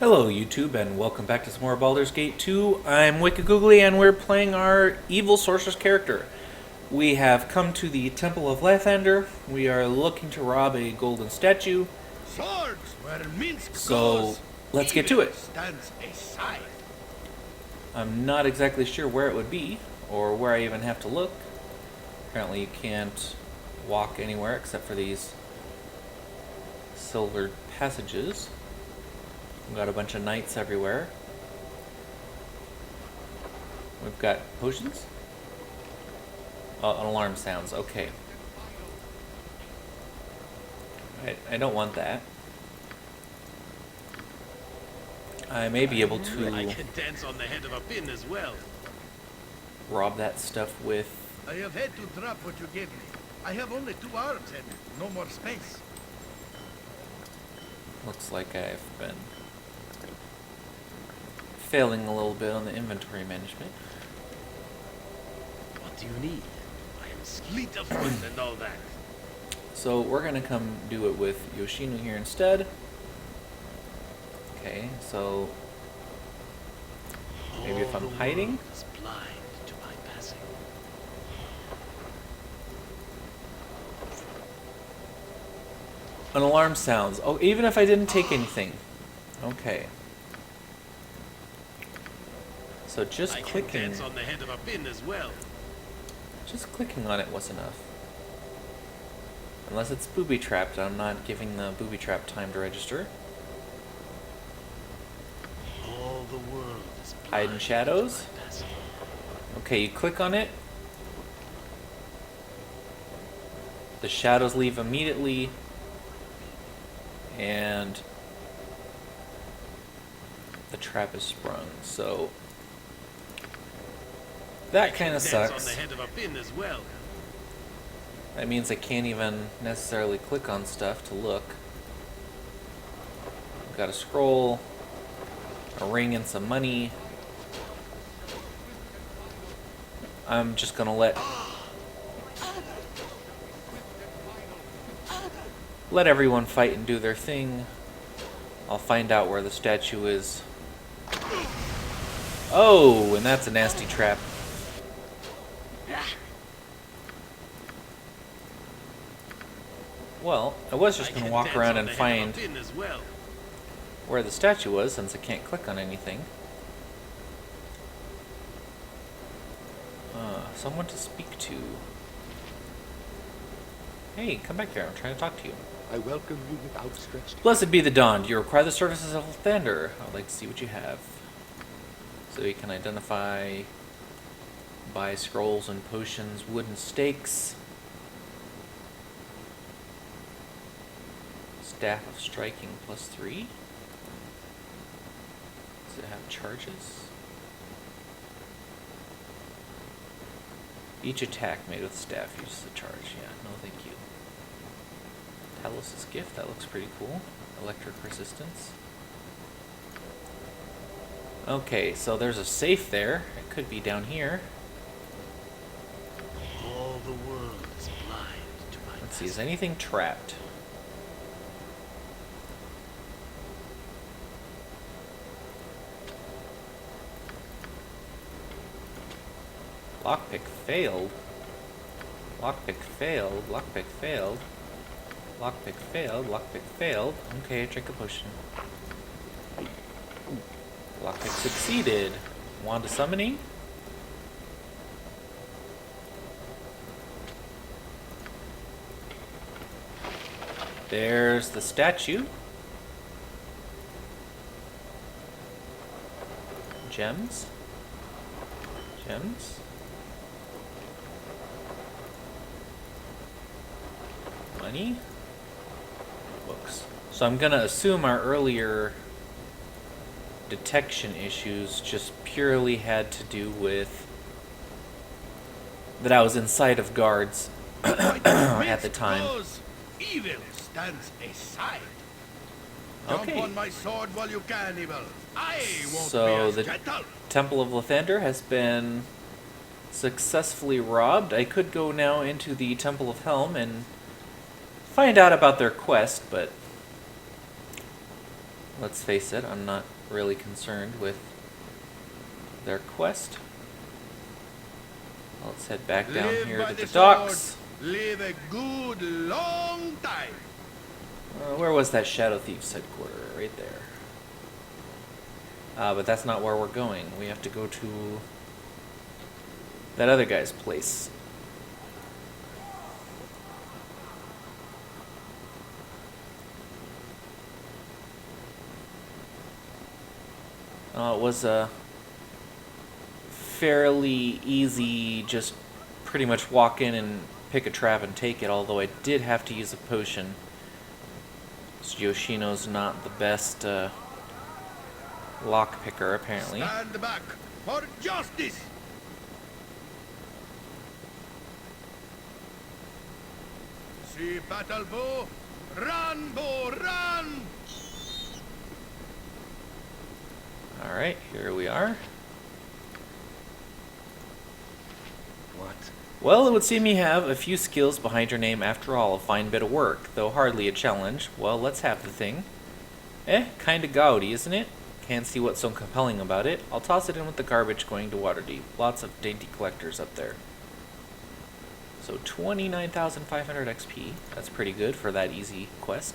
Hello YouTube and welcome back to some more Baldur's Gate 2. I'm Wickagoogly and we're playing our evil sorceress character. We have come to the Temple of Lathander. We are looking to rob a golden statue. Swords where Minsk So goes, let's get to it. Stands aside. I'm not exactly sure where it would be or where I even have to look. Apparently you can't walk anywhere except for these silvered passages. We've got a bunch of knights everywhere. We've got potions. Oh, an alarm sounds. Okay. I don't want that. I may be able I to can dance on the head of a pin as well. rob that stuff with... I have had to drop what you gave me. I have only 2 arms and no more space. Looks like I've been failing a little bit on the inventory management. What do you need? I am fleet of foot and all that. So we're gonna come do it with Yoshino here instead. Okay, so maybe if I'm hiding. Is blind to my passing. An alarm sounds. Oh, even if I didn't take anything. Okay. So just I can clicking, dance on the head of a pin as well. just clicking on it was enough. Unless it's booby trapped, I'm not giving the booby trap time to register. All the world is Hide in blind shadows. to my passing. Okay, you click on it. The shadows leave immediately. And the trap is sprung. So that kind of Dance sucks. on the head of a pin as well. That means I can't even necessarily click on stuff to look. I've got a scroll, a ring, and some money. I'm just gonna let everyone fight and do their thing. I'll find out where the statue is. Oh, and that's a nasty trap. Well, I was just gonna walk around and find where the statue was, since I can't click on anything. Someone to speak to. Hey, come back here. I'm trying to talk to you. I welcome you with outstretched. Blessed be the dawn. Do you require the services of Thunder? I'd like to see what you have. So you can identify, buy scrolls and potions, wooden stakes, staff of striking +3. Does it have charges? Each attack made with staff uses a charge. Yeah, no thank you. Talos' gift, that looks pretty cool. Electric resistance. Okay, so there's a safe there. It could be down here. All the world is blind to my Let's see, is anything trapped? Lockpick failed. Lockpick failed. Lockpick failed. Lockpick failed. Lockpick failed. Okay, drink a potion. Lockpick succeeded. Wand of summoning. There's the statue. Gems. Gems. Money. Books. So I'm gonna assume our earlier detection issues just purely had to do with that I was inside of guards at the time. Evil stands aside. Okay. Jump on my sword while you can, evil. I won't So be as the gentle. Temple of Lathander has been successfully robbed. I could go now into the Temple of Helm and find out about their quest, but Let's face it, I'm not really concerned with their quest. Let's head back down Live here by to the sword. docks. Live a good long time. Where was that Shadow Thief's headquarters? Right there. But that's not where we're going. We have to go to that other guy's place. It was a fairly easy, just pretty much walk in and pick a trap and take it, although I did have to use a potion. So Yoshino's not the best lock picker, apparently. Stand back for justice. See battle bow. Run, bow, run. Alright, here we are. What? Well, it would seem you have a few skills behind your name after all. A fine bit of work, though hardly a challenge. Well, let's have the thing. Kinda gaudy, isn't it? Can't see what's so compelling about it. I'll toss it in with the garbage going to Waterdeep. Lots of dainty collectors up there. So 29,500 XP. That's pretty good for that easy quest.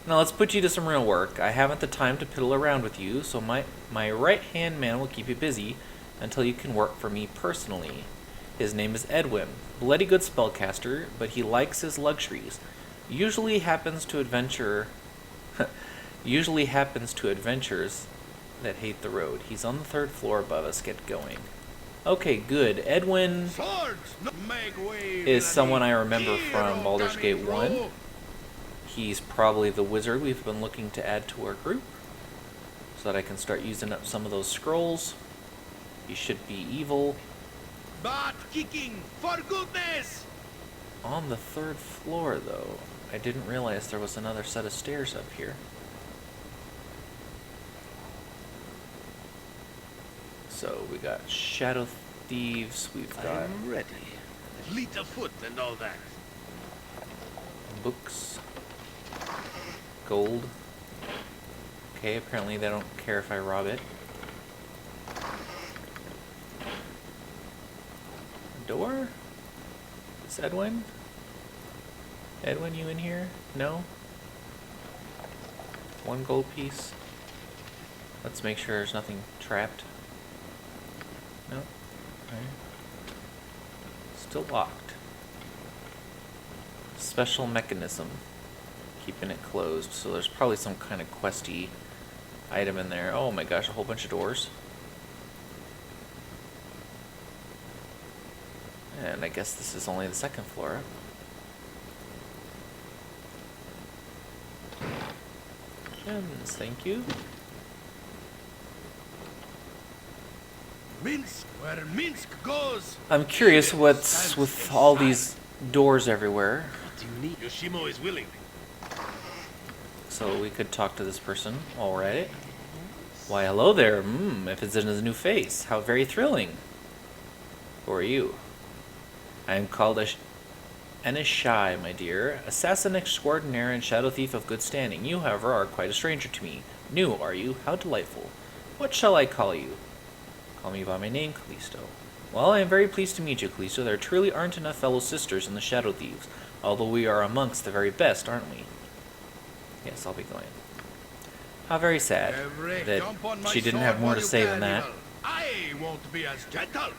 Now let's put you to some real work. I haven't the time to piddle around with you, so my right-hand man will keep you busy until you can work for me personally. His name is Edwin. Bloody good spellcaster, but he likes his luxuries. Usually happens to adventurers that hate the road. He's on the 3rd floor above us. Get going. Okay, good. Edwin Swords, make way, is someone I bloody remember from hero Baldur's coming Gate 1. through. He's probably the wizard we've been looking to add to our group, so that I can start using up some of those scrolls. He should be evil. Butt kicking, for goodness! On the 3rd floor, though. I didn't realize there was another set of stairs up here. So we got Shadow Thieves, we've got I'm ready. Fleet of foot and all that. books, gold. Okay, apparently they don't care if I rob it. Door? Is Edwin? Edwin, you in here? No? 1 gold piece. Let's make sure there's nothing trapped. No? Alright. Still locked. Special mechanism. Keeping it closed. So there's probably some kind of questy item in there. Oh my gosh, a whole bunch of doors. And I guess this is only the 2nd floor up. Gems, thank you. Minsk, where Minsk goes. I'm curious what's with all these doors everywhere. What do you need? Yoshimo is willing. So we could talk to this person while we're at it. Why, hello there. If it's in his new face. How very thrilling. Who are you? I am called Anishai, my dear, assassin extraordinaire and shadow thief of good standing. You, however, are quite a stranger to me. New, are you? How delightful. What shall I call you? Call me by my name, Callisto. Well, I am very pleased to meet you, Callisto. There truly aren't enough fellow sisters in the Shadow Thieves, although we are amongst the very best, aren't we? Yes, I'll be going. How very sad that she didn't have more to say than that. I won't be as gentle.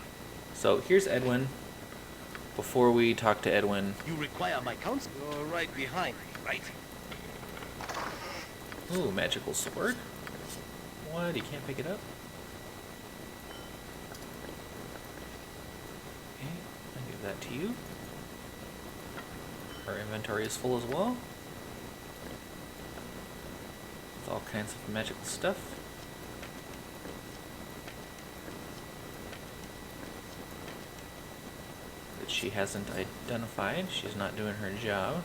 So here's Edwin. Before we talk to Edwin, You require my counsel? You're right behind me, right? ooh, magical sword. What? You can't pick it up? Okay, I'll give that to you. Our inventory is full as well. With all kinds of magical stuff. That she hasn't identified. She's not doing her job.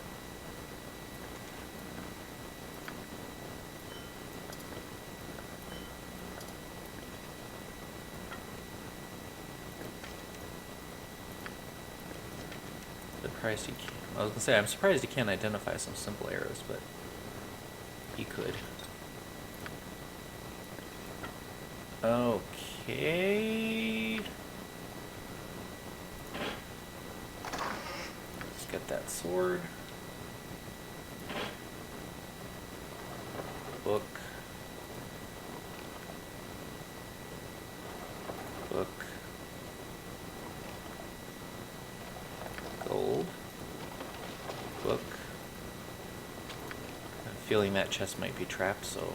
Surprised he can't. I was gonna say, I'm surprised he can't identify some simple arrows, but he could. Okay. Let's get that sword. Book. Book. Gold. Book. I'm feeling that chest might be trapped, so...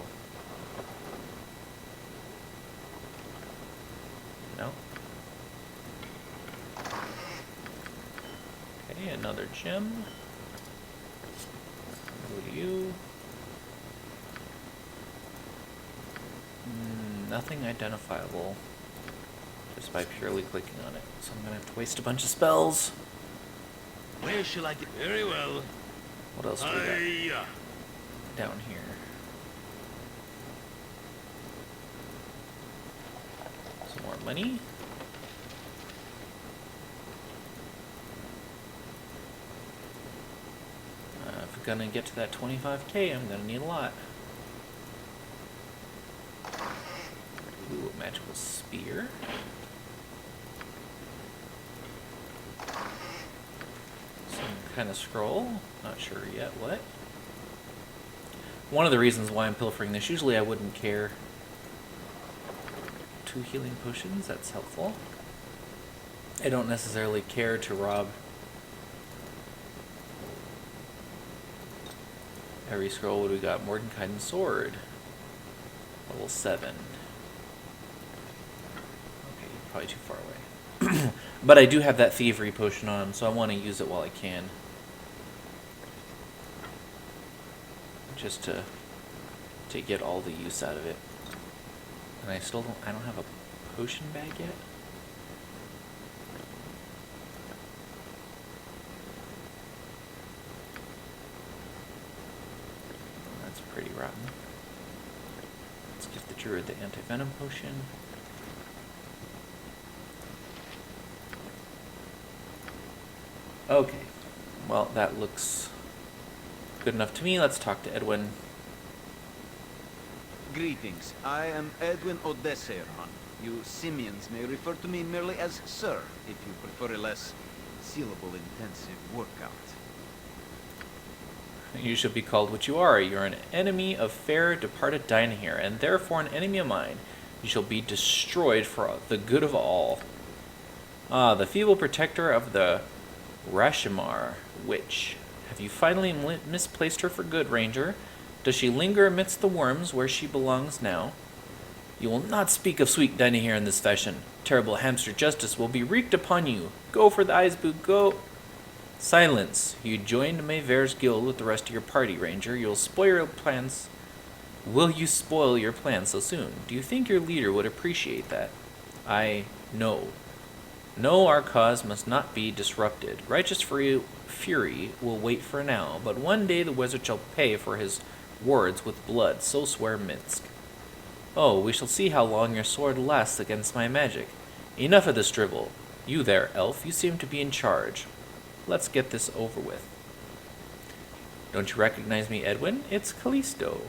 No. Okay, another gem. Go to you. Nothing identifiable just by purely clicking on it. So I'm gonna have to waste a bunch of spells. Where shall I get? Very well. What else do we got Hiya. down here? Some more money. If we're gonna get to that 25k, I'm gonna need a lot. Ooh, a magical spear. Some kind of scroll. Not sure yet what. One of the reasons why I'm pilfering this, usually I wouldn't care. 2 healing potions, that's helpful. I don't necessarily care to rob every scroll. What do we got? Mordenkainen's sword. Level 7. Okay, probably too far away. But I do have that thievery potion on, so I want to use it while I can. Just to get all the use out of it. And I don't have a potion bag yet. That's pretty rotten. Let's give the druid the anti-venom potion. Okay, well that looks good enough to me. Let's talk to Edwin. Greetings. I am Edwin Odesseron. You simians may refer to me merely as Sir, if you prefer a less syllable intensive workout. You should be called what you are. You're an enemy of fair departed Dynahir, and therefore an enemy of mine. You shall be destroyed for the good of all. Ah, the feeble protector of the Rashimar witch. Have you finally misplaced her for good, Ranger? Does she linger amidst the worms where she belongs now? You will not speak of sweet Dynahir in this fashion. Terrible hamster justice will be wreaked upon you. Go for the eyes, boo, go! Silence. You joined Mayver's guild with the rest of your party, Ranger. You'll spoil your plans. Will you spoil your plans so soon? Do you think your leader would appreciate that? No. No, our cause must not be disrupted. Righteous fury will wait for now, but one day the wizard shall pay for his words with blood, so swear Minsk. Oh, we shall see how long your sword lasts against my magic. Enough of this drivel. You there, elf, you seem to be in charge. Let's get this over with. Don't you recognize me, Edwin? It's Callisto.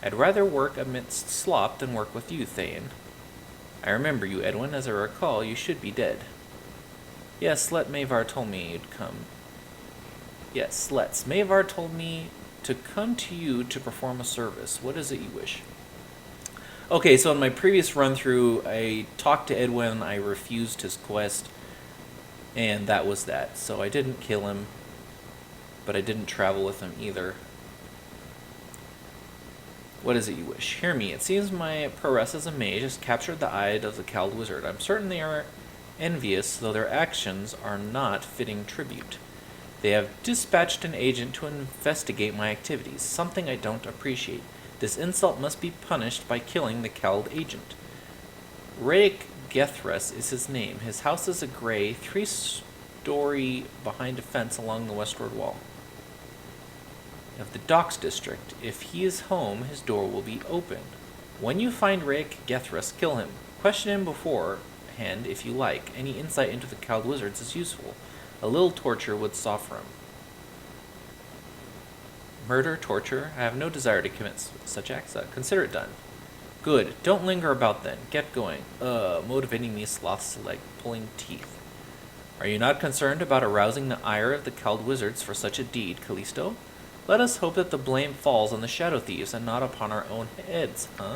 I'd rather work amidst slop than work with you, Thane. I remember you, Edwin. As I recall, you should be dead. Yes, Mavar told me you'd come. Yes, Mavar told me to come to you to perform a service. What is it you wish? Okay, so in my previous run-through, I talked to Edwin, I refused his quest, and that was that. So I didn't kill him, but I didn't travel with him either. What is it you wish? Hear me. It seems my prowess as a mage has captured the eye of the cowled wizard. I'm certain they are envious, though their actions are not fitting tribute. They have dispatched an agent to investigate my activities, something I don't appreciate. This insult must be punished by killing the cowled agent. Raic Gethres is his name. His house is a gray, 3-story behind a fence along the westward wall of the Docks district. If he is home, his door will be open. When you find Raic Gethres, kill him. Question him beforehand if you like. Any insight into the cowled wizards is useful. A little torture would soften him. Murder, torture, I have no desire to commit such acts. Consider it done. Good. Don't linger about then. Get going. Motivating these sloths like pulling teeth. Are you not concerned about arousing the ire of the cowled wizards for such a deed, Callisto? Let us hope that the blame falls on the shadow thieves and not upon our own heads, huh?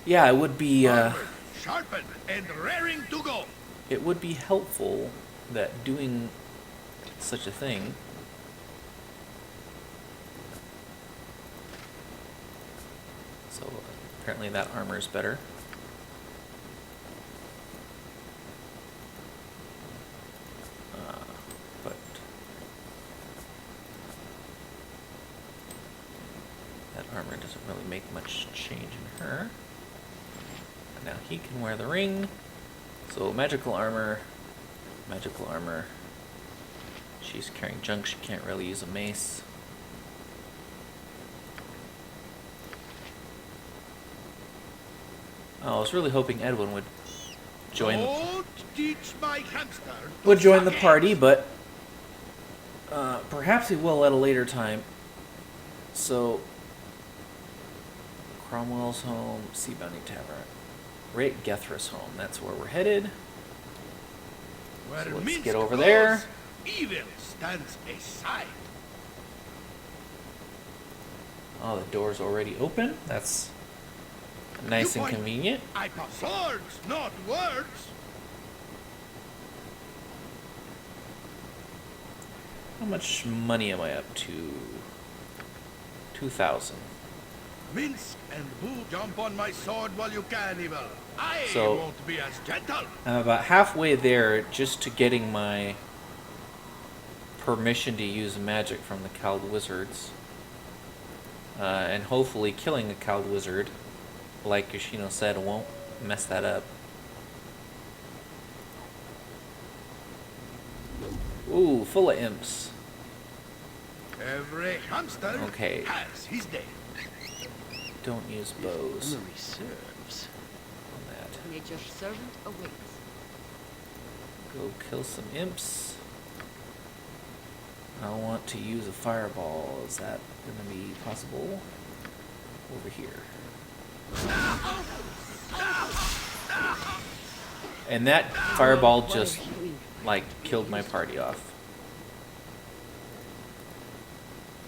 Yeah, it would be, Armored, sharpened, and raring to go. it would be helpful that doing such a thing. So, apparently that armor is better. But that armor doesn't really make much change in her. But now he can wear the ring. So magical armor. She's carrying junk, she can't really use a mace. Oh, I was really hoping Edwin would join Don't teach my hamster to would join the suck party, eggs. but perhaps he will at a later time. So, Cromwell's home, Sea Bounty Tavern, Rate Gethra's home. That's where we're headed. Where So let's Minsk get over goes, there. Evil stands aside. Oh, the door's already open. That's nice and point. convenient. I put swords, not words. How much money am I up to? 2,000. Minsk and Boo jump on my sword while you can, Evil. I So- won't be as gentle. I'm about halfway there just to getting my permission to use magic from the cowled wizards. And hopefully killing a cowled wizard, like Yoshino said, won't mess that up. Ooh, full of imps. Every hamster Okay. has his day. Don't use bows Memory serves. on that. Nature's servant awaits. Go kill some imps. I want to use a fireball. Is that going to be possible? Over here. And that fireball just, like, killed my party off.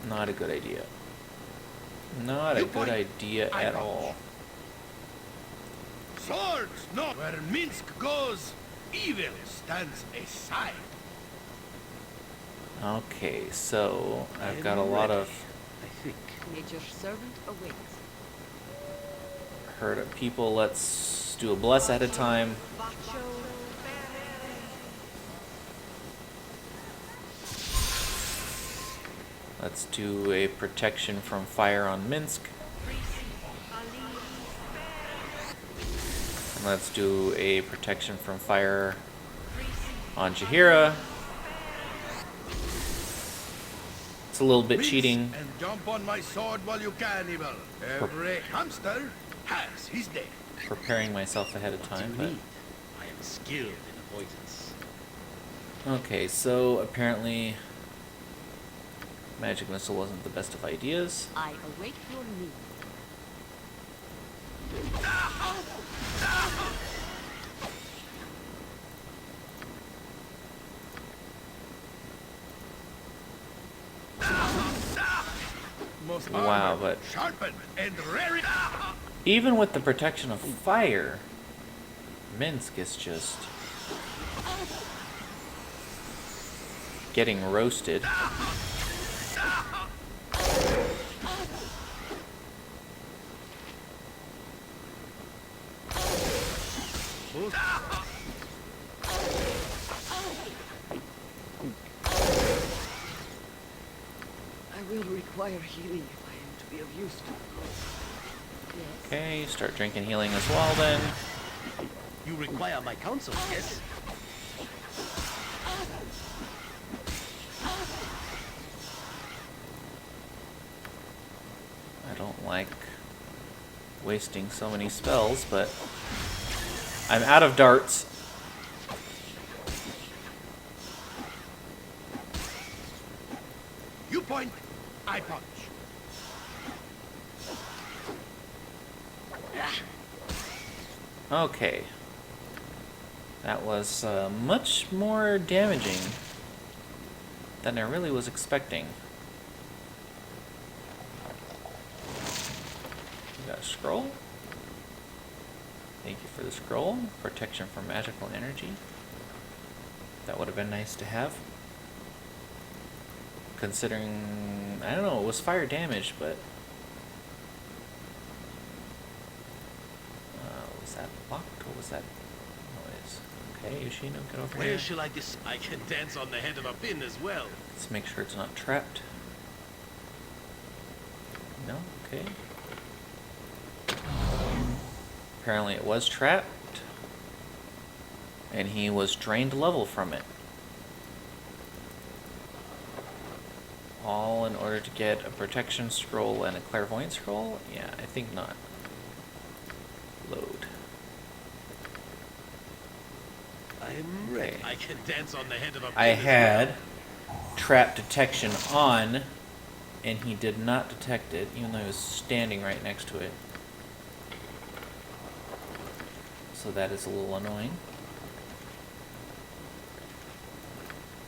Not a good idea. Not a good idea at all. Swords, not where Minsk goes. Evil stands aside. Okay, so I've got a lot of I think. Nature's servant awaits. herd of people. Let's do a bless at a time. Let's do a protection from fire on Minsk. And let's do a protection from fire on Jahira. It's a little bit Minsk cheating. and jump on my sword while you can, Evil. Every hamster has his day. Preparing myself ahead of time, but I am skilled in avoidance. okay, so apparently magic missile wasn't the best of ideas. I await your need. Most Wow, armored, but sharpened and raring. even with the protection of fire, Minsk is just getting roasted. I will require healing if I am to be of use to you. Yes. Okay, start drinking healing as well then. You require my counsel, yes? I don't like wasting so many spells, but I'm out of darts. You point, I punch. Okay. That was much more damaging than I really was expecting. We got a scroll. Thank you for the scroll. Protection from magical energy. That would have been nice to have. Considering, I don't know, it was fire damage, but... was that locked? What was that noise? Okay, Yoshino, get over here. Where shall I I can dance on the head of a pin as well. Let's make sure it's not trapped. No? Okay. Apparently it was trapped. And he was drained level from it. All in order to get a protection scroll and a clairvoyant scroll? Yeah, I think not. Load. I'm ready. Okay. I can dance on the head of a pin I as had well. trap detection on, and he did not detect it, even though he was standing right next to it. So that is a little annoying.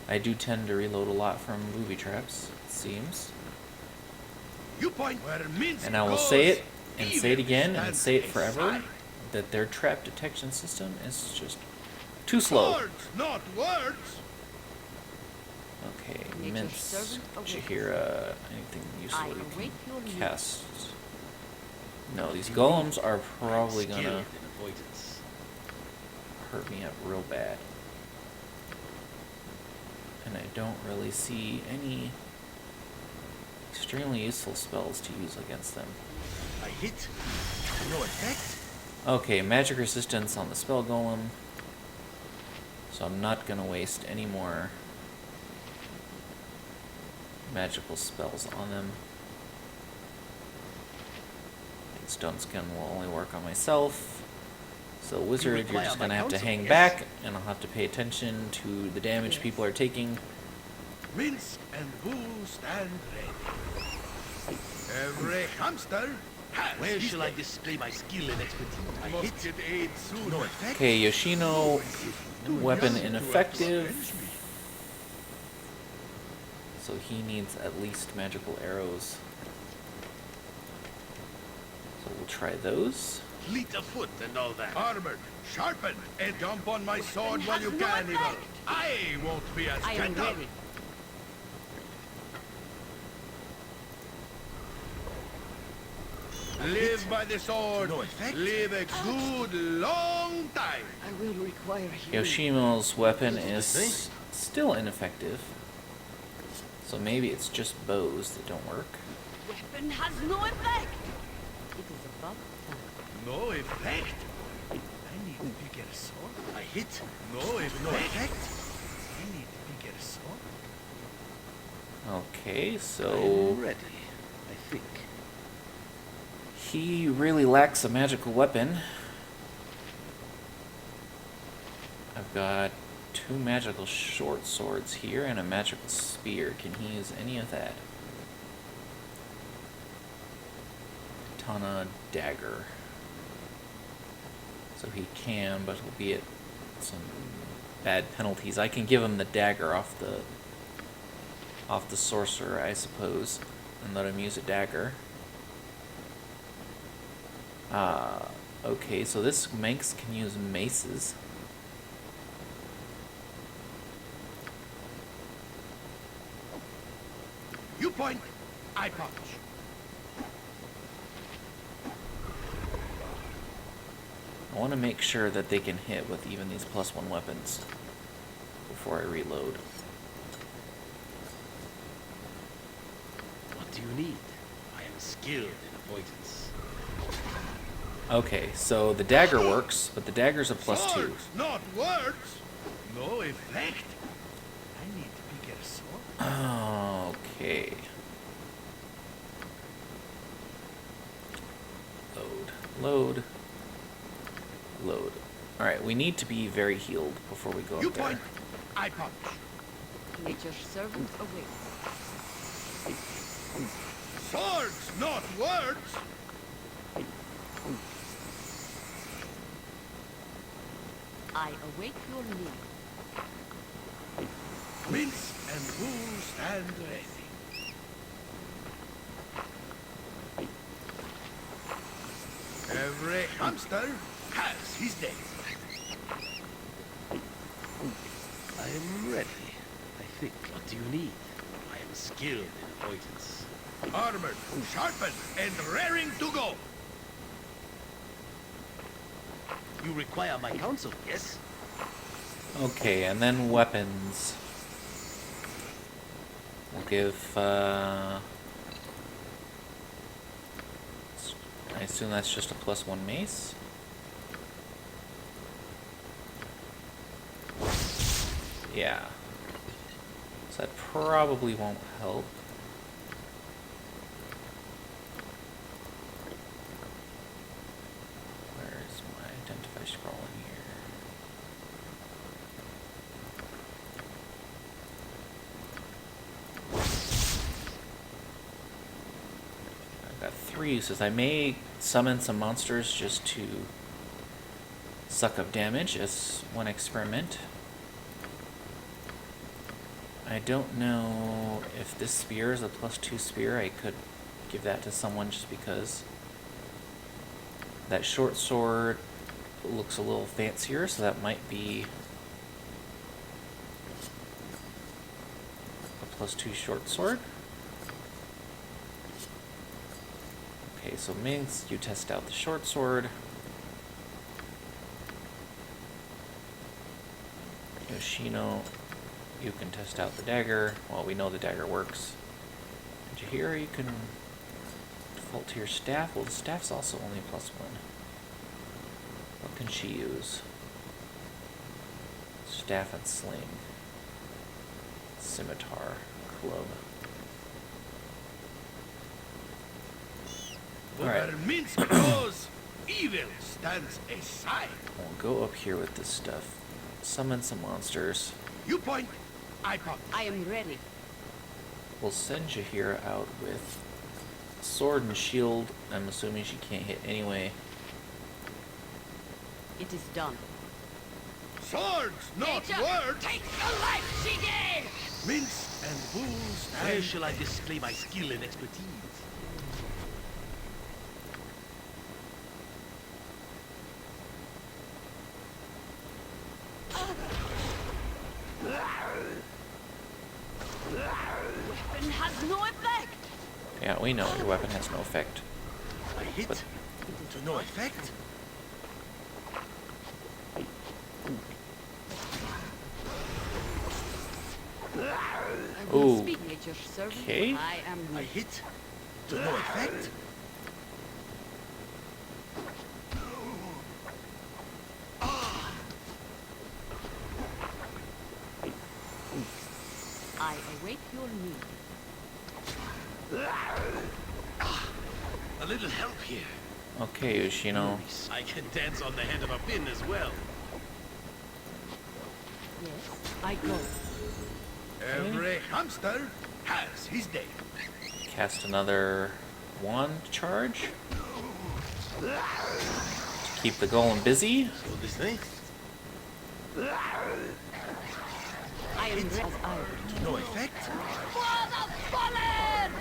I do tend to reload a lot from booby traps, it seems. You point where Minsk And I will goes, say it, and even say it again, and stands say it a forever, sign. that their trap detection system is just too slow. Swords, not words. Okay, Nature's Mince, servant did you awaits. hear anything useful I you await your can news. cast? No, these golems are probably Skilled gonna in avoidance. hurt me up real bad. And I don't really see any extremely useful spells to use against them. I hit. No effect. Okay, magic resistance on the spell golem. So I'm not gonna waste any more magical spells on them. I think Stone Skin will only work on myself. So Wizard, you're require just my gonna have to counsel, hang yes? back, and I'll have to pay attention to the damage Yes. people are taking. Minsk and Boo stand ready. Every hamster has Where his shall I day. display my skill and expertise? I Must hit. get aid soon. No effect. Okay, Yoshino, weapon young to ineffective. avenge me. So he needs at least magical arrows. So we'll try those. Fleet of foot and all that. Armored, sharpened, and jump on my sword while you has no can, Evil. effect. I won't be as I am gentle. ready. Live by the sword. No effect. Live a good long time. I will require healing. Yoshimo's weapon This is is still ineffective. So maybe it's just bows that don't work. Weapon has no effect. It is about time. No effect. I need a bigger sword. I hit. No effect. effect. I need a bigger sword. Okay, so I'm ready. I think. he really lacks a magical weapon. I've got 2 magical short swords here and a magical spear. Can he use any of that? Katana dagger. So he can, but he'll be at some bad penalties. I can give him the dagger off the sorcerer, I suppose, and let him use a dagger. Okay, so this Manx can use maces. You point, I punch. I want to make sure that they can hit with even these +1 weapons before I reload. What do you need? I am skilled in avoidance. Okay, so the dagger works, but the dagger's a +2. Swords, not words. No effect. I need a bigger sword. Okay. Load. Load. Alright, we need to be very healed before we go You up there. point, I punch. Nature's servant awaits. Swords, not words. I await your need. Mince and wool stand ready. Every hamster has his day. I am ready, I think. What do you need? I am skilled in avoidance. Armored, sharpened, and raring to go. You require my counsel, yes? Okay, and then weapons. We'll give, I assume that's just a +1 mace. Yeah. So that probably won't help. Where's my identify scroll in here? I've got 3 uses. I may summon some monsters just to suck up damage as one experiment. I don't know if this spear is a +2 spear. I could give that to someone just because. That short sword looks a little fancier, so that might be a +2 short sword. Okay, so Minx, you test out the short sword. Yoshino, you can test out the dagger. Well, we know the dagger works. And Jahira, you can default to your staff. Well, the staff's also only +1. What can she use? Staff and sling. Scimitar. Club. Where Alright. Mince goes, evil stands aside. We'll go up here with this stuff. Summon some monsters. You point, I pop. I am ready. We'll send Jahira out with sword and shield. I'm assuming she can't hit anyway. It is done. Swords, not Nature, words. take the life she gave! Mince and wool stand. Where shall I display my skill and expertise? Weapon has no effect! Yeah, we know your weapon has no effect. I hit But- to no effect. I will Ooh, speak nature's servant. okay. I am I hit to no effect. I await your need. A little help here. Okay, Yoshino. I can dance on the head of a pin as well. Yes, I go. Every hamster has his day. Cast another wand charge. To keep the golem busy. So this thing, I am ready as I to no effect. For the fallen!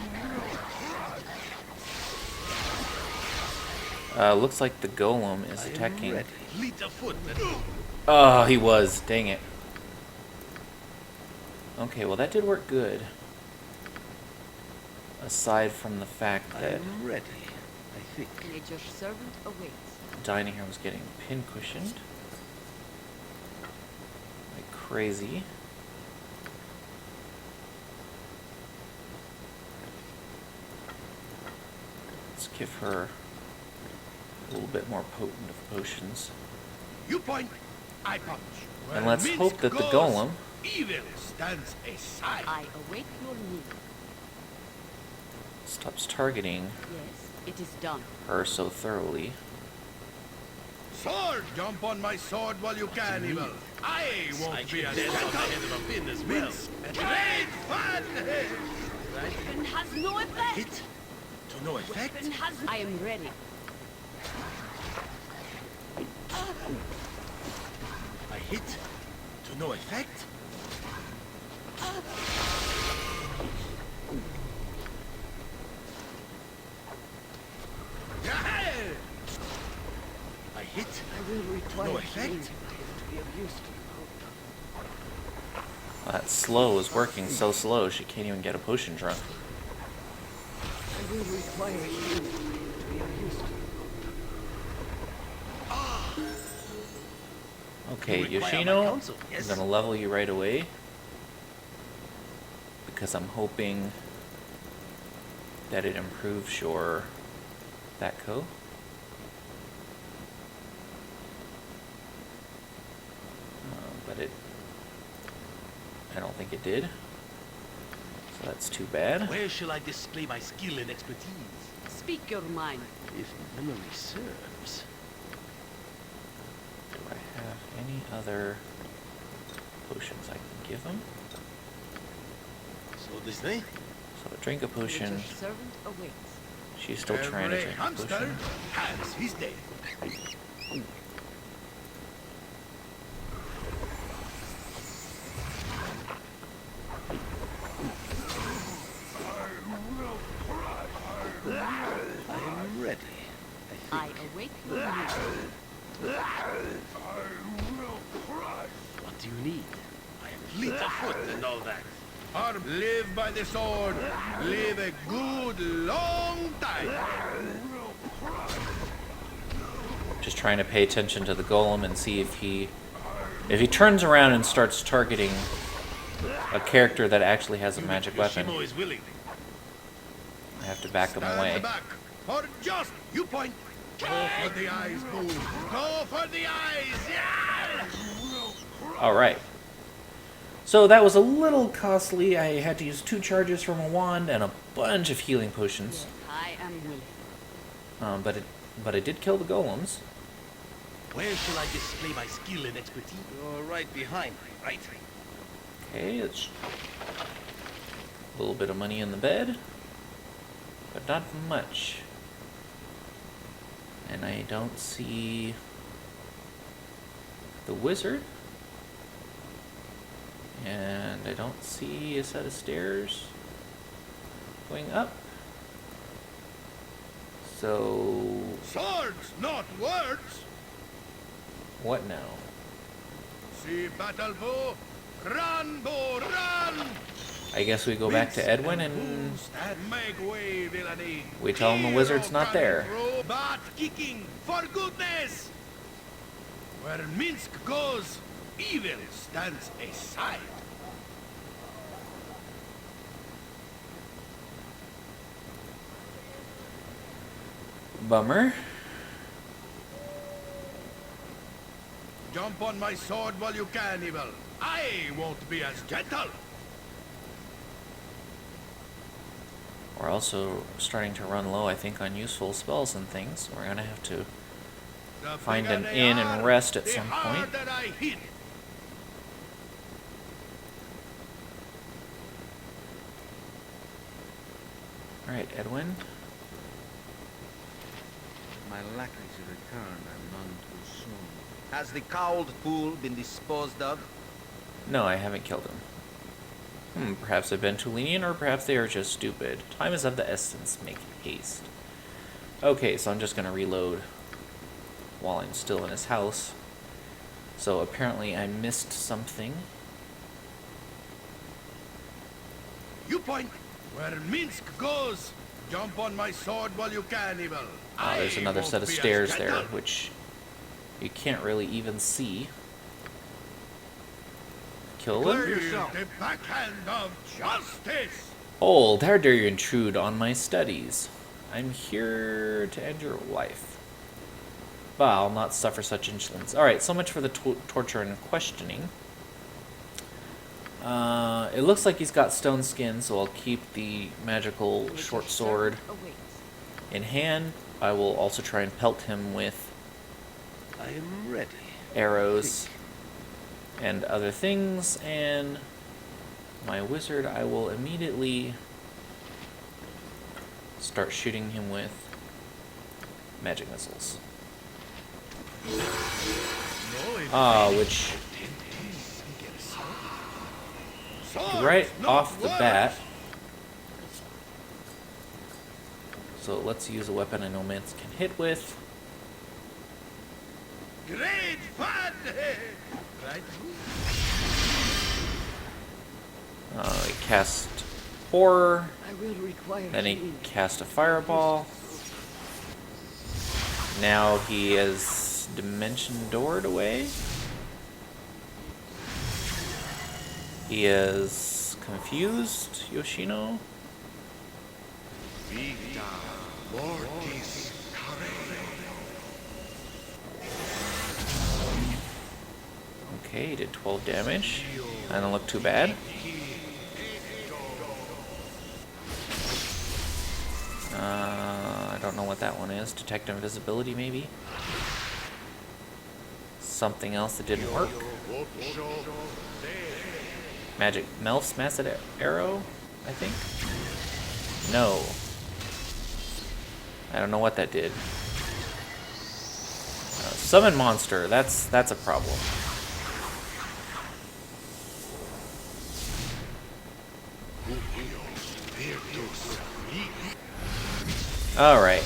Looks like the golem is attacking. Ready. Fleet of foot. Oh, he was. Dang it. Okay, well that did work good. Aside from the fact that I'm ready, I think. Nature's servant awaits. dining here was getting pin cushioned. Like crazy. Let's give her a little bit more potent of potions. You point, I punch. And Where let's Minsk hope that the goes, golem evil stands aside. I await your need. stops targeting Yes, it is done. her so thoroughly. Sword, jump on my sword while you can, evil. I won't I be can a dance on the second. head of a pin as well. Minsk, great fun. Weapon has no effect! Hit to no effect. Weapon has... I am ready. I hit to no effect. I hit. I will require No healing effect. if I am to be of use to you. Well, that slow is working so slow she can't even get a potion drunk. I will require healing if I am to be of use to you. Okay, You require my Yoshino, counsel, I'm yes? gonna level you right away. Because I'm hoping that it improves your Batco. But I don't think it did. So that's too bad. Where shall I display my skill and expertise? Speak your mind. If memory serves. Do I have any other potions I can give him? So this day, So drink a potion. Your servant awaits. She's still trying to Every drink a hamster potion. has his day. I am ready. I await your news. What do you need? I am fleet of foot and all that. Arm, live by the sword. Live a good long time. Just trying to pay attention to the golem and see if he turns around and starts targeting a character that actually has a magic weapon. Yoshimo is willing. I have to back him Stand away. back. Or just, you point. Go for the eyes, Boo. Go for the eyes. Yeah! Alright. So that was a little costly. I had to use 2 charges from a wand and a bunch of healing potions. I am willing. But it did kill the golems. Where shall I display my skill and expertise? You're right behind me, right? Okay, it's a little bit of money in the bed, but not much. And I don't see the wizard. And I don't see a set of stairs going up. So, Swords, not words. what now? See battle, Boo. Run, Boo, run. I guess we go back to Edwin and Make way, villainy. we tell him the wizard's not there. Butt kicking, for goodness! Where Minsk goes, evil stands aside. Bummer. Jump on my sword while you can, evil. I won't be as gentle. We're also starting to run low, I think, on useful spells and things. We're gonna have to The find bigger an they inn are, and rest at the some point. harder I hit. Alright, Edwin. My lackeys return and none too soon. Has the cowled fool been disposed of? No, I haven't killed him. Perhaps I've been too lenient, or perhaps they are just stupid. Time is of the essence, make haste. Okay, so I'm just gonna reload while I'm still in his house. So apparently I missed something. You point. Where Minsk goes, jump on my sword while you can, evil. There's I another won't set of be as stairs there, gentle. which you can't really even see. Kill Clear him. yourself. The backhand of justice. Hold, how dare you intrude on my studies? I'm here to end your life. But I'll not suffer such insolence. Alright, so much for the torture and questioning. It looks like he's got stone skin, so I'll keep the magical short sword Awaits. in hand. I will also try and pelt him with I am ready. arrows and other things, and my wizard I will immediately start shooting him with magic missiles. No, Which right off the bat. So let's use a weapon I know Mance can hit with. Great fun! Right? He cast Horror, I will require then he healing. cast a Fireball. Now he is Dimension Doored away. He is confused, Yoshino. Okay, he did 12 damage. I don't look too bad. I don't know what that one is. Detect invisibility, maybe? Something else that didn't work. Magic Melf's Massive Arrow, I think? No. I don't know what that did. Summon monster, that's a problem. Alright.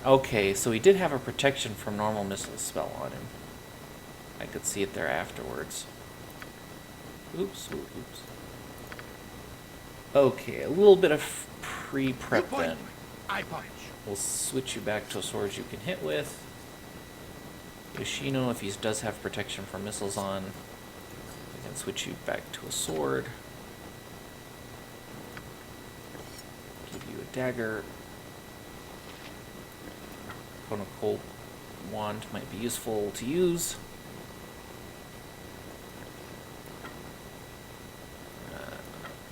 Okay, so he did have a protection from normal missile spell on him. I could see it there afterwards. Oops, oops. Okay, a little bit of pre-prep then. I punch. We'll switch you back to a sword you can hit with. Yoshino, if he does have protection from missiles on, we can switch you back to a sword. Give you a dagger. Cone of Cold wand might be useful to use.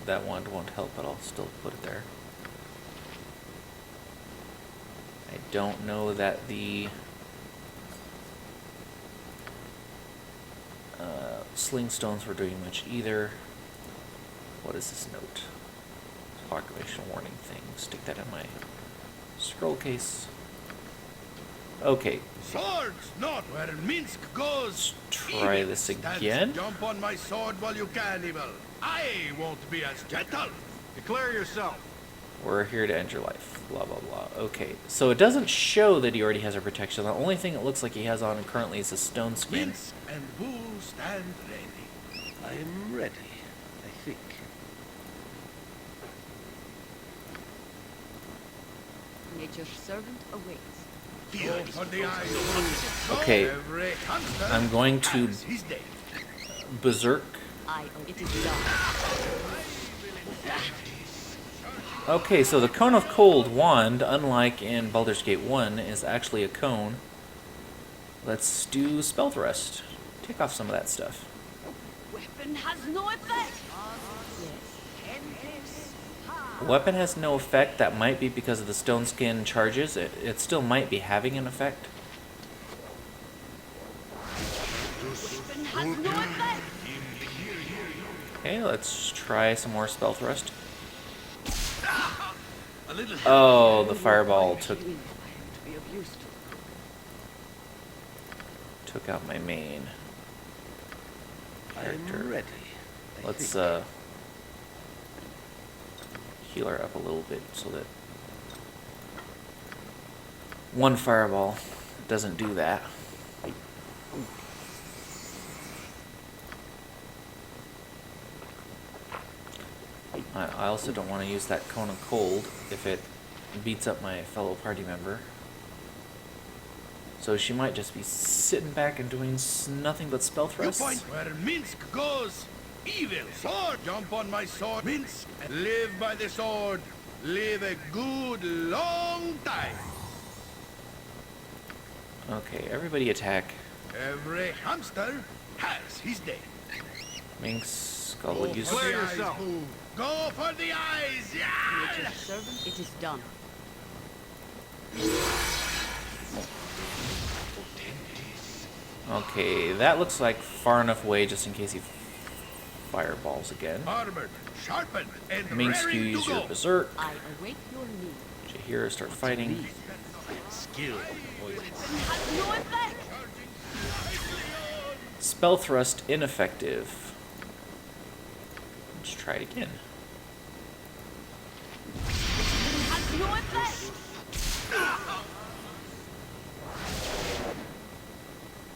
That wand won't help, but I'll still put it there. I don't know that the sling stones were doing much either. What is this note? Proclamation warning thing. Stick that in my scroll case. Okay. Swords not where Minsk goes. Try Evil this stands. again. Jump on my sword while you can, evil. I won't be as gentle. Declare yourself. We're here to end your life. Blah, blah, blah. Okay, so it doesn't show that he already has a protection. The only thing it looks like he has on currently is a stone skin. Minsk and Boo stand ready. I am ready, I think. Nature's servant awaits. Feel for the eyes. Okay, Every hamster I'm going to has his day. berserk. It is done. Okay, so the Cone of Cold wand, unlike in Baldur's Gate 1, is actually a cone. Let's do Spell Thrust. Take off some of that stuff. Weapon has no effect. Weapon has no effect. That might be because of the stone skin charges. It still might be having an effect. Weapon has no effect. Okay, let's try some more Spell Thrust. A little Oh, the fireball took Healing if I am to be of use to. out my main I character. am ready, I Let's think. heal her up a little bit so that one fireball doesn't do that. I also don't want to use that Cone of Cold if it beats up my fellow party member. So she might just be sitting back and doing nothing but spell You thrusts. point where Minsk goes. Evil sword. Jump on my sword, Minsk. And live by the sword. Live a good long time. Okay, everybody attack. Every hamster has his day. Minx, Skull will use. For the eyes, Boo. Go for the eyes. Yeah. Nature's servant, it is done. Okay, that looks like far enough away just in case he fireballs again. Armored, sharpened, and Minx, you raring use to your go. berserk. I await your need. Jahira, start fighting. I am skilled in poison. Weapon has no effect. Spell thrust ineffective. try it again. Has no effect.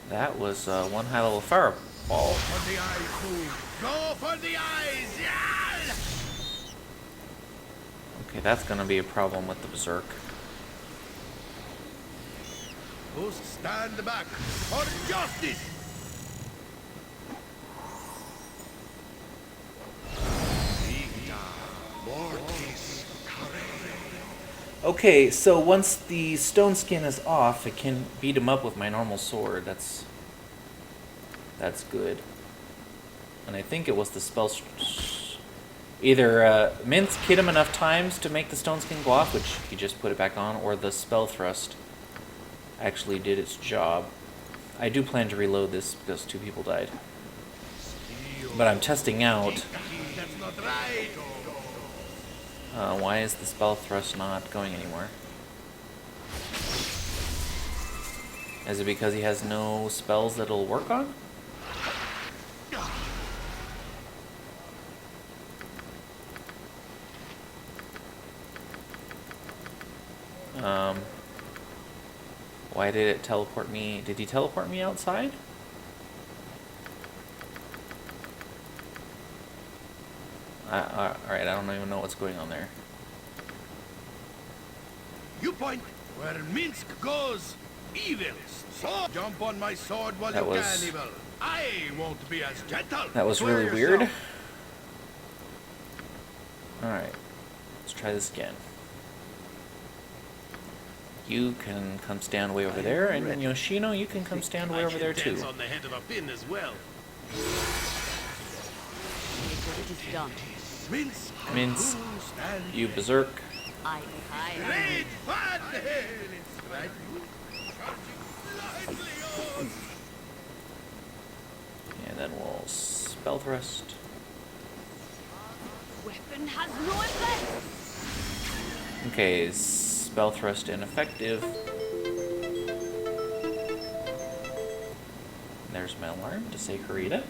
That was one high level fireball. For the eyes, fool. Go for the eyes! Yeah! Okay, that's gonna be a problem with the berserk. Who's stand back for justice? Okay, so once the stone skin is off, I can beat him up with my normal sword. That's good. And I think it was the spell... Either Minsk hit him enough times to make the stone skin go off, which he just put it back on, or the spell thrust actually did its job. I do plan to reload this because 2 people died. But I'm testing out... That's not right. why is the spell thrust not going anymore? Is it because he has no spells that it'll work on? Why did it teleport me? Did he teleport me outside? Alright, I don't even know what's going on there. You point where Minsk goes. Evils. So jump on my sword while That you was- can, evil. I won't be as gentle. That was Swear really weird. yourself. Alright, let's try this again. You can come stand way over there, and Yoshino, you can come stand way I over can there dance too. on the head of a pin as well. It is done. Minsk. Minsk, Who stand you berserk. I Great fun! It's right. Charging blindly on. And then we'll spell thrust. Weapon has no effect. Okay, spell thrust ineffective. There's my alarm to say Harita.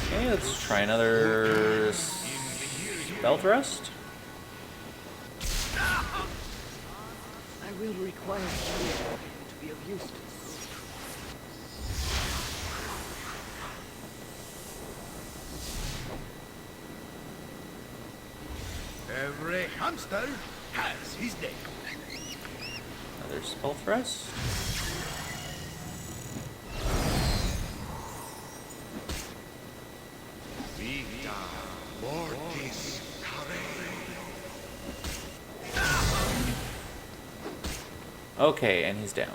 Okay, let's try another spell thrust. I will require healing to be of use to Every hamster has his day. Another spell thrust. Vita mortis Okay, and he's down.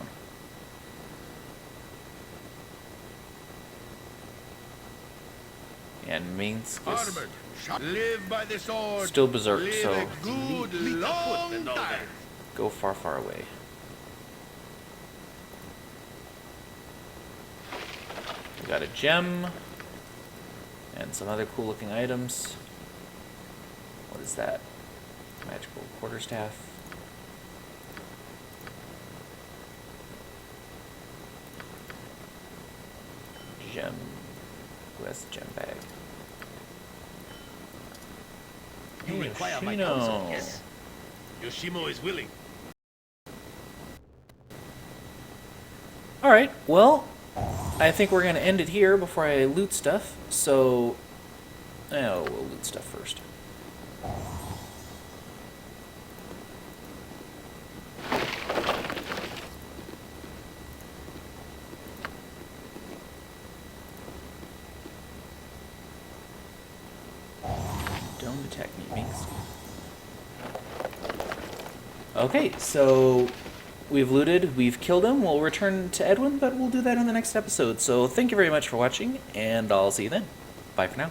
And Minsk is armored. Live by the sword. still berserk, Live so a good long and all time. that. go far, far away. We got a gem and some other cool looking items. What is that? Magical quarterstaff. Gem. Who has the gem bag? You require my Yoshino. counsel, yes? Yoshimo is willing. Alright, well, I think we're going to end it here before I loot stuff. So, we'll loot stuff first. Don't attack me, Minx. Okay, so we've looted, we've killed him. We'll return to Edwin, but we'll do that in the next episode. So thank you very much for watching, and I'll see you then. Bye for now.